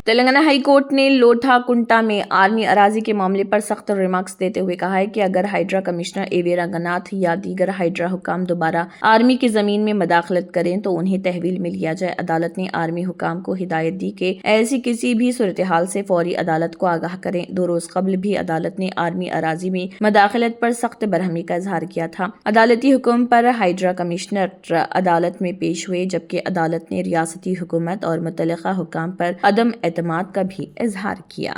Telangana high court نے لوٹھا کنٹا میں army اراضی کے معاملے پر سخت ریمارکس دیتے ہوئے کہا ہے کہ اگر ہائیڈرا کمشنر اے رنگناتھ یا دیگر ہائیڈرا حکام دوبارہ آرمی کی زمین میں مداخلت کریں تو انہیں تحویل میں لیا جائے۔ عدالت نے آرمی حکام کو ہدایت دی کہ ایسی کسی بھی صورتحال سے فوری عدالت کو آگاہ کریں۔ 2 روز قبل بھی عدالت نے آرمی اراضی میں مداخلت پر سخت برہمی کا اظہار کیا تھا۔ عدالتی حکم پر ہائیڈرا کمشنر عدالت میں پیش ہوئے، جبکہ عدالت نے ریاستی حکومت اور متعلقہ حکام پر عدم اعتماد کا بھی اظہار کیا۔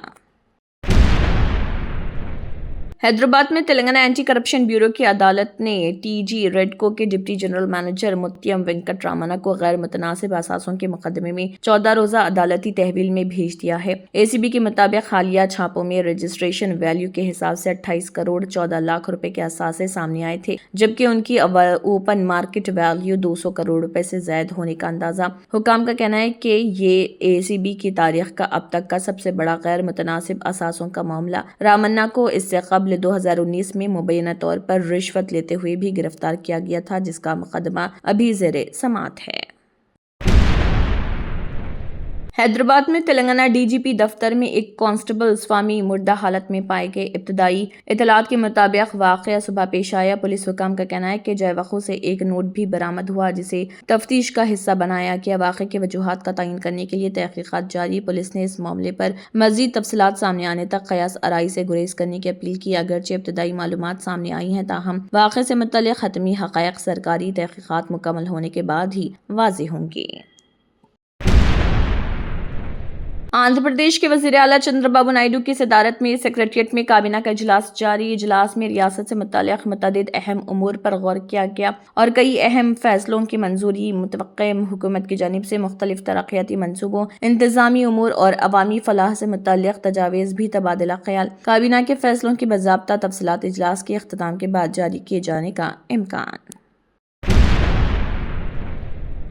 حیدرآباد میں تلنگانہ اینٹی کرپشن بیورو کی عدالت نے ٹی جی ریڈکو کے ڈپٹی جنرل مینیجر متیم وینکٹ رامنا کو غیر متناسب اثاثوں کے مقدمے میں 14 روزہ عدالتی تحویل میں بھیج دیا ہے۔ اے سی بی کے مطابق حالیہ چھاپوں میں رجسٹریشن ویلیو کے حساب سے 28 کروڑ 14 لاکھ روپے کے اثاثے سامنے آئے تھے، جبکہ ان کی اوپن مارکیٹ ویلیو 200 کروڑ روپے سے زائد ہونے کا اندازہ۔ حکام کا کہنا ہے کہ یہ اے سی بی کی تاریخ کا اب تک کا سب سے بڑا غیر متناسب اثاثوں کا معاملہ۔ رامنا کو اس سے قبل 2019 میں مبینہ طور پر رشوت لیتے ہوئے بھی گرفتار کیا گیا تھا، جس کا مقدمہ ابھی زیر سماعت ہے۔ حیدرآباد میں تلنگانہ ڈی جی پی دفتر میں ایک کانسٹیبل سوامی مردہ حالت میں پائے گئے۔ ابتدائی اطلاعات کے مطابق واقعہ صبح پیش آیا۔ پولیس حکام کا کہنا ہے کہ جائے وقوع سے ایک نوٹ بھی برآمد ہوا، جسے تفتیش کا حصہ بنایا گیا۔ واقعے کی وجوہات کا تعین کرنے کے لیے تحقیقات جاری۔ پولیس نے اس معاملے پر مزید تفصیلات سامنے آنے تک قیاس آرائی سے گریز کرنے کی اپیل کی۔ اگرچہ ابتدائی معلومات سامنے آئی ہیں، تاہم واقعے سے متعلق حتمی حقائق سرکاری تحقیقات مکمل ہونے کے بعد ہی واضح ہوں گے۔ آندھرا پردیش کے وزیر اعلیٰ چندرا بابو نائیڈو کی صدارت میں سیکریٹریٹ میں کابینہ کا اجلاس جاری۔ اجلاس میں ریاست سے متعلق متعدد اہم امور پر غور کیا گیا اور کئی اہم فیصلوں کی منظوری متوقع۔ حکومت کی جانب سے مختلف ترقیاتی منصوبوں، انتظامی امور اور عوامی فلاح سے متعلق تجاویز بھی تبادلہ خیال۔ کابینہ کے فیصلوں کی باضابطہ تفصیلات اجلاس کے اختتام کے بعد جاری کیے جانے کا امکان۔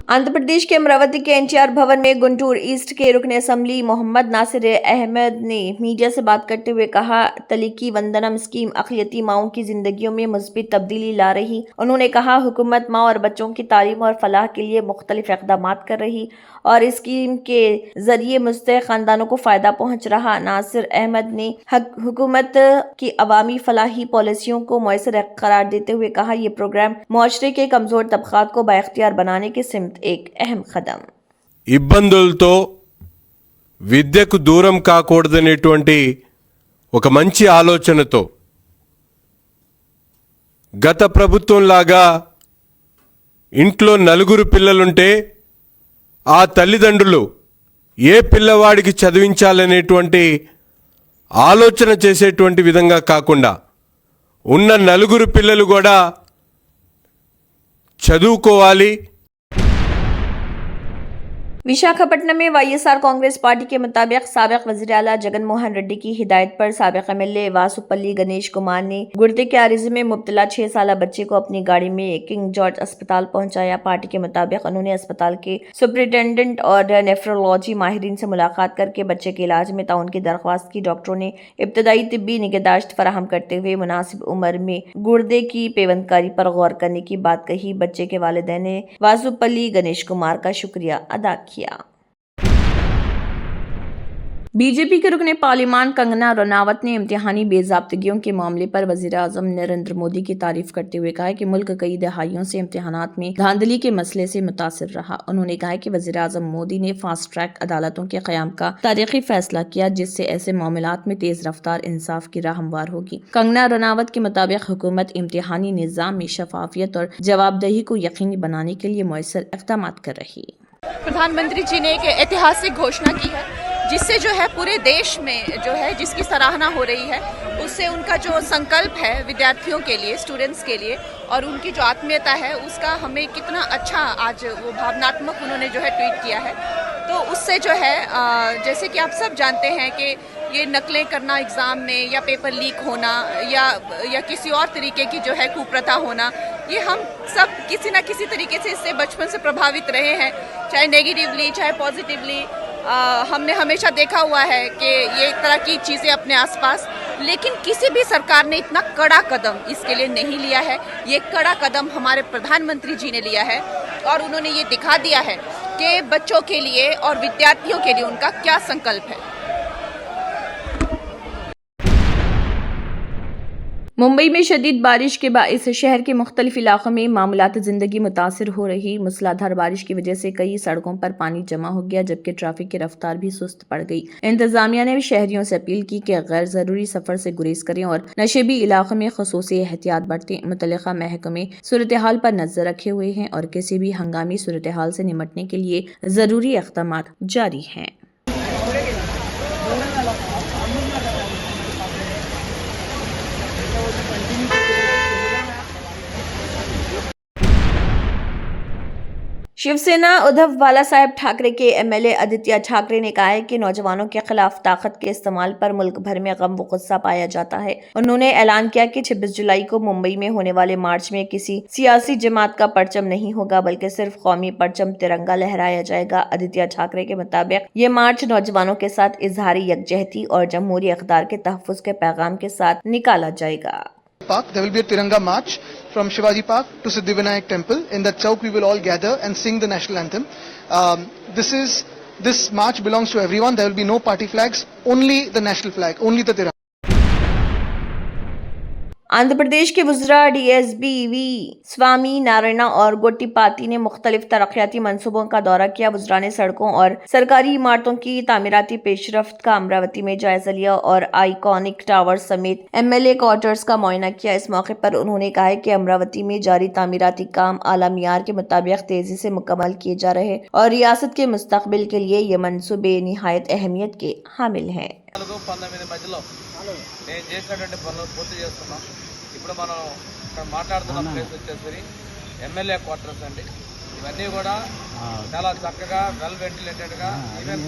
آندھرا پردیش کے امراوتی کے این ٹی آر بھون میں گنٹور ایسٹ کے رکن اسمبلی محمد ناصر احمد نے میڈیا سے بات کرتے ہوئے کہا، تلکی وندنم اسکیم اقلیتی ماؤں کی زندگیوں میں مثبت تبدیلی لا رہی۔ انہوں نے کہا، حکومت ماں اور بچوں کی تعلیم اور فلاح کے لیے مختلف اقدامات کر رہی اور اسکیم کے ذریعے مستحق خاندانوں کو فائدہ پہنچ رہا۔ ناصر احمد نے حکومت کی عوامی فلاحی پالیسیوں کو مؤثر قرار دیتے ہوئے کہا، یہ پروگرام معاشرے کے کمزور طبقات کو بااختیار بنانے کی سمت ایک اہم قدم۔ ఇబ్బందులతో విద్యకు దూరం కాకూడదనేటువంటి ఒక మంచి ఆలోచనతో గత ప్రభుత్వంలాగా ఇంట్లో 4 పిల్లలుంటే ఆ తల్లిదండ్రులు ఏ పిల్లవాడికి చదివించాలనేటువంటి ఆలోచన చేసేటువంటి విధంగా కాకుండా ఉన్న 4 పిల్లలు కూడా చదువుకోవాలి। विशाखापट्टनम में वाईएसआर कांग्रेस पार्टी के मुताबिक साबिक वजीर आला जगन मोहन रेड्डी की हिदायत पर साबिक एमएलए वासुपल्ली गणेश कुमार ने गुर्दे के आरिज़े में मुब्तला 6 साला बच्चे को अपनी गाड़ी में किंग जॉर्ज अस्पताल पहुंचाया। पार्टी के मुताबिक उन्होंने अस्पताल के सुपरिटेंडेंट और नेफ्रोलॉजी माहिरीन से मुलाकात करके बच्चे के इलाज में ताउन की दरख्वास्त की। डॉक्टरों ने इब्तदाई तिब्बी निगहदाश्त फराहम करते हुए मुनासिब उम्र में गुर्दे की पेवंदकारी पर गौर करने की बात कही। बच्चे के वालिदैन ने वासुपल्ली गणेश कुमार का शुक्रिया अदा किया। बी जे पी के रुकने पार्लियामान कंगना रनावत ने इम्तिहानी बेज़ाब्तगियों के मामले पर वज़ीर आज़म नरेंद्र मोदी की तारीफ करते हुए कहा कि मुल्क कई दहाइयों से इम्तिहानात में धांधली के मसले से मुतासिर रहा। उन्होंने कहा कि वज़ीर आज़म मोदी ने फास्ट ट्रैक अदालतों के क़याम का तारीख़ी फैसला किया, जिससे ऐसे मामलात में तेज़ रफ्तार इंसाफ की राह हमवार होगी। कंगना रनावत के मुताबिक हुकूमत इम्तिहानी निज़ाम में शफाफियत और जवाबदेही को यकीनी बनाने के लिए मौसर इक़दाम कर रही। प्रधानमंत्री जी ने एक ऐतिहासिक घोषणा की है, जिससे जो है पूरे देश में जो है जिसकी सराहना हो रही है, उससे उनका जो संकल्प है विद्यार्थियों के लिए, स्टूडेंट्स के लिए, और उनकी जो आत्मीयता है उसका हमें कितना अच्छा आज वो भावनात्मक उन्होंने जो है ट्वीट किया है। तो उससे जो है जैसे कि आप सब जानते हैं कि ये नकलें करना एग्ज़ाम में या पेपर लीक होना या किसी और तरीके की जो है कुप्रथा होना, ये हम सब किसी ना किसी तरीके से इससे बचपन से प्रभावित रहे हैं, चाहे नेगेटिवली चाहे पॉजिटिवली। हमने हमेशा देखा हुआ है कि ये तरह की चीज़ें अपने आसपास, लेकिन किसी भी सरकार ने इतना कड़ा कदम इसके लिए नहीं लिया है। ये कड़ा कदम हमारे प्रधानमंत्री जी ने लिया है और उन्होंने ये दिखा दिया है ये बच्चों के लिए और विद्यार्थियों के लिए उनका क्या संकल्प है। मुंबई में शदीद बारिश के बाइस शहर के मुख्तलिफ इलाकों में मामूलात ज़िंदगी मुतासिर हो रही। मूसलाधार बारिश की वजह से कई सड़कों पर पानी जमा हो गया, जबकि ट्रैफिक की रफ्तार भी सुस्त पड़ गई। इंतजामिया ने शहरियों से अपील की कि गैर ज़रूरी सफ़र से गुरेज करें और नशेबी इलाकों में ख़ुसूसी एहतियात बरतें। मुतल्लिक़ा महकमे सूरत हाल पर नज़र रखे हुए हैं और किसी भी हंगामी सूरत हाल से निमटने के लिए ज़रूरी इक़दामात जारी हैं। शिवसेना उद्धव बालासाहेब ठाकरे के एमएलए आदित्य ठाकरे ने कहा है कि नौजवानों के खिलाफ ताकत के इस्तेमाल पर मुल्क भर में गम व गुस्सा पाया जाता है। उन्होंने ऐलान किया कि 26 जुलाई को मुंबई में होने वाले मार्च में किसी सियासी जमात का परचम नहीं होगा, बल्कि सिर्फ कौमी परचम तिरंगा लहराया जाएगा। आदित्य ठाकरे के मुताबिक ये मार्च नौजवानों के साथ इजहारी यकजहती और जमहूरी इक़्तिदार के तहफ़्फ़ुज़ के पैगाम के साथ निकाला जाएगा। Park. There will be a Tiranga march from Shivaji Park to Siddhivinayak Temple. In that chowk, we will all gather and sing the national anthem. This march belongs to everyone. There will be no party flags, only the national flag, only the Tiranga. Andhra Pradesh के वज़रा DSB we स्वामी नारायणा और गोट्टीपाती ने मुख्तलिफ तरक्याती मंसूबों का दौरा किया। वज़रा ने सड़कों और सरकारी इमारतों की तामीराती पेशरफ्त का अमरावती में जायजा लिया और आइकॉनिक टावर समेत MLA क्वार्टर्स का मुआयना किया। इस मौके पर उन्होंने कहा है कि अमरावती में जारी तामीराती काम आला मियार के मुताबिक तेजी से मुकम्मल किए जा रहे और रियासत के मुस्तकबिल के लिए ये मंसूबे निहायत अहमियत के हामिल हैं। 19 మధ్యలో నేను చేసినటువంటి పనులు పూర్తి చేస్తున్నాం। ఇప్పుడు మనం ఇక్కడ మాట్లాడుతున్న ప్లేస్ వచ్చేసరి ఎమ్మెల్యే క్వార్టర్స్ అండి। ఇవన్నీ కూడా చాలా చక్కగా వెల్ వెంటిలేటెడ్గా ఈవెన్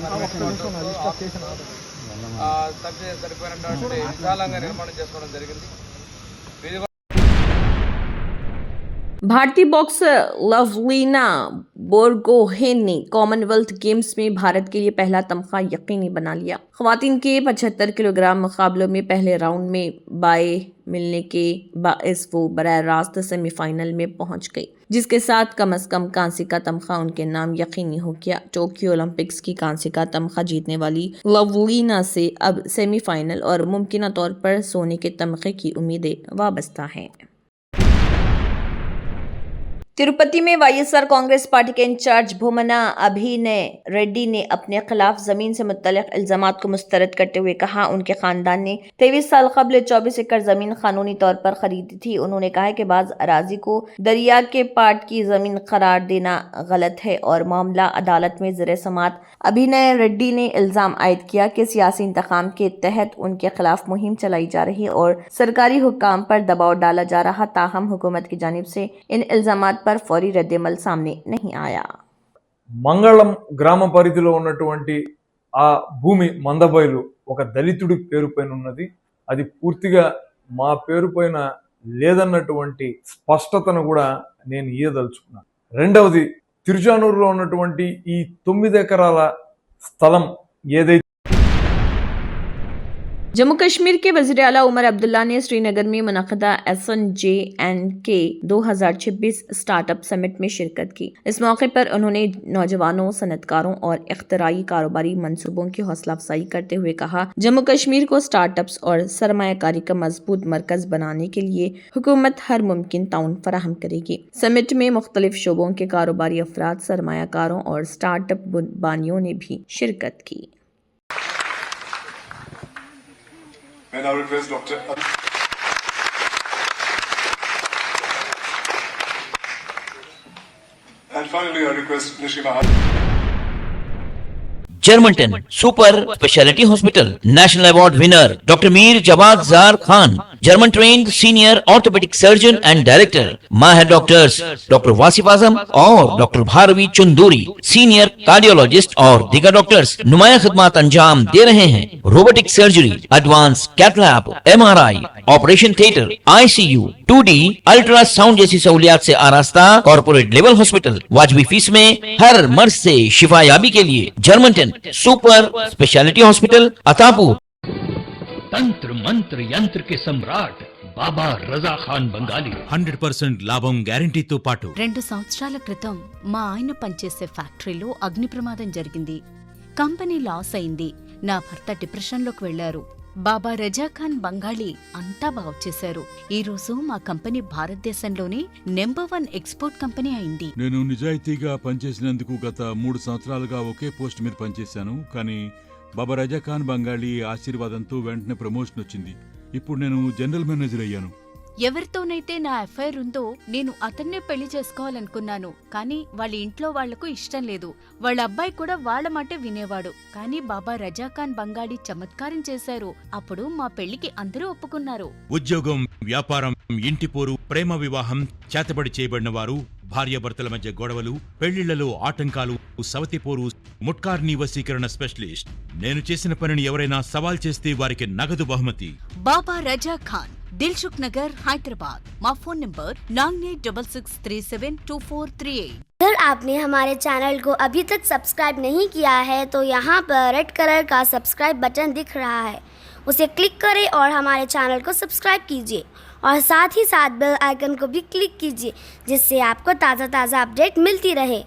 సరిపోయినటువంటి విశాలంగా నిర్మాణం చేసుకోవడం జరిగింది। भारतीय बॉक्सर लवलीना बोरगोहेन ने कॉमनवेल्थ गेम्स में भारत के लिए पहला तमगा यकीनी बना लिया। ख्वातीन के 75 किलोग्राम मुकाबलों में पहले राउंड में बाय मिलने के बाइस वो बराह रास्त सेमीफाइनल में पहुंच गई, जिसके साथ कम अज कम कांसे का तमगा उनके नाम यकीनी हो गया। टोक्यो ओलंपिक्स की कांसे का तमगा जीतने वाली लवलीना से अब सेमीफाइनल और मुमकिन तौर पर सोने के तमगे की उम्मीदें वाबस्ता हैं। तिरुपति में वाईएसआर कांग्रेस पार्टी के इंचार्ज भूमना अभिनय रेड्डी ने अपने खिलाफ जमीन से मुतल्लिक इल्जामात को मुस्तरद करते हुए कहा उनके खानदान ने 23 साल कबल 24 एकड़ जमीन कानूनी तौर पर खरीदी थी। उन्होंने कहा कि बाज अराजी को दरिया के पाट की जमीन करार देना गलत है और मामला अदालत में ज़ेर समात। अभिनय रेड्डी ने इल्जाम आयद किया कि सियासी इंतकाम के तहत उनके खिलाफ मुहिम चलाई जा रही और सरकारी हुक्काम पर दबाव डाला जा रहा, ताहम हुकूमत की जानिब से इन इल्जामात पर फौरी रद्दमल सामने नहीं आया। మంగళం గ్రామ పరిధిలో ఉన్నటువంటి ఆ భూమి మందబయలు ఒక దళితుడి పేరు పైన ఉన్నది। అది పూర్తిగా మా పేరు పైన లేదన్నటువంటి స్పష్టతను కూడా నేను ఇయ్యదలుచుకున్నాను। రెండవది తిరుచానూరులో ఉన్నటువంటి ఈ 9 ఎకరాల స్థలం ఏదైతే जम्मू कश्मीर के वज़ीर आला उमर अब्दुल्ला ने श्रीनगर में मुनक़दा SNJ&K 2026 स्टार्टअप समिट में शिरकत की। इस मौके पर उन्होंने नौजवानों, सनतकारों और इख्तराई कारोबारी मंसूबों की हौसला अफजाई करते हुए कहा, जम्मू कश्मीर को स्टार्टअप्स और सरमायाकारी का मजबूत मरकज बनाने के लिए हुकूमत हर मुमकिन ताउन फराहम करेगी। समिट में मुख्तलिफ शोबों के कारोबारी अफराद, सरमायाकारों और स्टार्टअप बानियों ने भी शिरकत की। And I request Dr. And finally, I request Nishima. Germantown Super Speciality Hospital National Award winner Dr. Mir Jawad Zar Khan, German trained senior orthopedic surgeon and director, Mahir doctors Dr. Wasif Azam और Dr. Bharvi Chunduri, senior cardiologist और दीगर doctors नुमाया खिदमत अंजाम दे रहे हैं। Robotic surgery, advance cath lab, MRI, operation theatre, ICU, 2D ultrasound जैसी सहूलियात से आरास्ता कॉर्पोरेट लेवल हॉस्पिटल। वाजबी फीस में हर मर्ज से शिफायाबी के लिए जर्मनटन सुपर स्पेशलिटी हॉस्पिटल अतापुर। तंत्र मंत्र यंत्र के सम्राट బాబా రజా ఖాన్ బంగాలి 100% లాభం గ్యారంటీతో పాటు 2 సంవత్సరాల క్రితం మా ఆయన పనిచేసే ఫ్యాక్టరీలో అగ్ని ప్రమాదం జరిగింది. కంపెనీ లాస్ అయింది. నా భర్త డిప్రెషన్లోకి వెళ్లారు. బాబా రజాఖాన్ బంగాళీ అంతా బాగు చేశారు. ఈ రోజు మా కంపెనీ భారతదేశంలోనే నెంబర్ 1 ఎక్స్పోర్ట్ కంపెనీ అయింది. నేను నిజాయితీగా పనిచేసినందుకు గత 3 సంవత్సరాలుగా ఒకే పోస్ట్ మీద పనిచేశాను. కానీ బాబా రజాఖాన్ బంగాళీ ఆశీర్వాదంతో వెంటనే ప్రమోషన్ వచ్చింది. ఇప్పుడు నేను జనరల్ మేనేజర్ అయ్యాను. ఎవరితోనైతే నా ఎఫ్ఐఆర్ ఉందో నేను అతన్నే పెళ్లి చేసుకోవాలనుకున్నాను. కానీ వాళ్ళ ఇంట్లో వాళ్లకు ఇష్టం లేదు. వాళ్ళ అబ్బాయి కూడా వాళ్ళ మాటే వినేవాడు. కానీ బాబా రజాఖాన్ బంగాళీ చమత్కారం చేశారు. అప్పుడు మా పెళ్లికి అందరూ ఒప్పుకున్నారు. ఉద్యోగం, వ్యాపారం, ఇంటి పోరు, ప్రేమ వివాహం, చేతబడి చేయబడిన వారు, భార్యాభర్తల మధ్య గొడవలు, పెళ్లిళ్లలో ఆటంకాలు, సవతిపోరు, ముట్కార్నీ వశీకరణ స్పెషలిస్ట్. నేను చేసిన పనిని ఎవరైనా సవాల్ చేస్తే వారికి నగదు బహుమతి. బాబా రజాఖాన్, दिलसुख नगर, हैदराबाद। माँ फोन नंबर 9866372438। अगर आपने हमारे चैनल को अभी तक सब्सक्राइब नहीं किया है तो यहाँ पर रेड कलर का सब्सक्राइब बटन दिख रहा है, उसे क्लिक करें और हमारे चैनल को सब्सक्राइब कीजिए और साथ ही साथ बेल आइकन को भी क्लिक कीजिए, जिससे आपको ताज़ा अपडेट मिलती रहे।